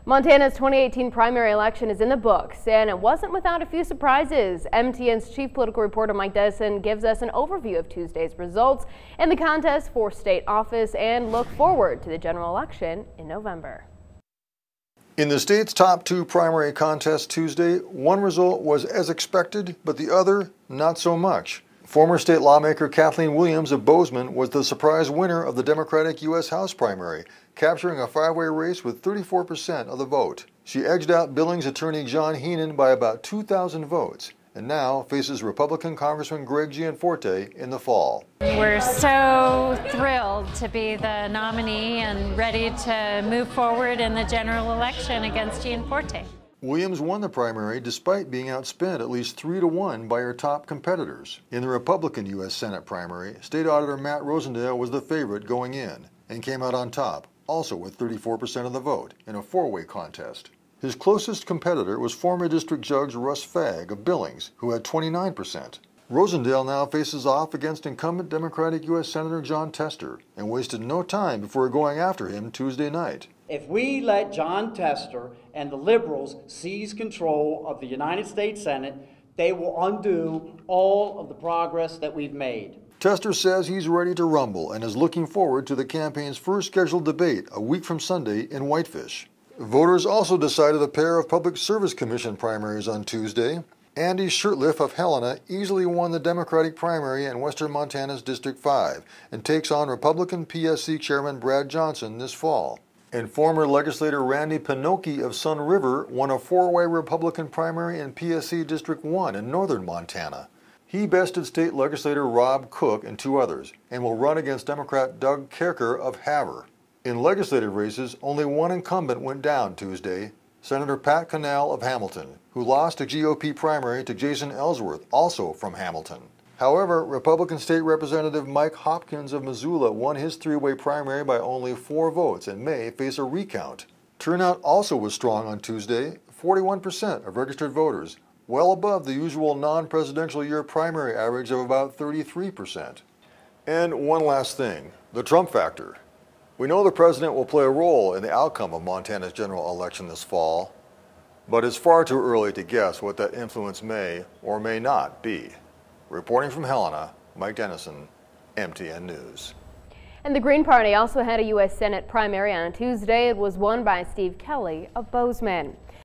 Montana's 2018 primary election is in the books, and it wasn't without a few surprises. MTN's chief political reporter Mike Dennison gives us an overview of Tuesday's results in the contest for state office and look forward to the general election in November. In the state's top two primary contests Tuesday, one result was as expected, but the other not so much. Former state lawmaker Kathleen Williams of Bozeman was the surprise winner of the Democratic U.S. House primary, capturing a five-way race with 34% of the vote. She edged out Billings attorney John Heenan by about 2,000 votes, and now faces Republican Congressman Greg Gianforte in the fall. We're so thrilled to be the nominee and ready to move forward in the general election against Gianforte. Williams won the primary despite being outspent at least 3-1 by her top competitors. In the Republican U.S. Senate primary, State Auditor Matt Rosendale was the favorite going in and came out on top, also with 34% of the vote, in a four-way contest. His closest competitor was former District Judge Russ Fagg of Billings, who had 29%. Rosendale now faces off against incumbent Democratic U.S. Senator Jon Tester and wasted no time before going after him Tuesday night. If we let Jon Tester and the liberals seize control of the United States Senate, they will undo all of the progress that we've made. Tester says he's ready to rumble and is looking forward to the campaign's first scheduled debate a week from Sunday in Whitefish. Voters also decided a pair of Public Service Commission primaries on Tuesday. Andy Shurtleff of Helena easily won the Democratic primary in western Montana's District 5 and takes on Republican PSC Chairman Brad Johnson this fall. And former legislator Randy Pinocchi of Sun River won a four-way Republican primary in PSC District 1 in northern Montana. He bested state legislator Rob Cook and two others and will run against Democrat Doug Kerker of Havre. In legislative races, only one incumbent went down Tuesday, Senator Pat Cannell of Hamilton, who lost a GOP primary to Jason Ellsworth, also from Hamilton. However, Republican State Representative Mike Hopkins of Missoula won his three-way primary by only 4 votes and may face a recount. Turnout also was strong on Tuesday, 41% of registered voters, well above the usual non-presidential year primary average of about 33%. And one last thing, the Trump factor. We know the president will play a role in the outcome of Montana's general election this fall, but it's far too early to guess what that influence may or may not be. Reporting from Helena, Mike Dennison, MTN News. And the Green Party also had a U.S. Senate primary on Tuesday. It was won by Steve Kelly of Bozeman.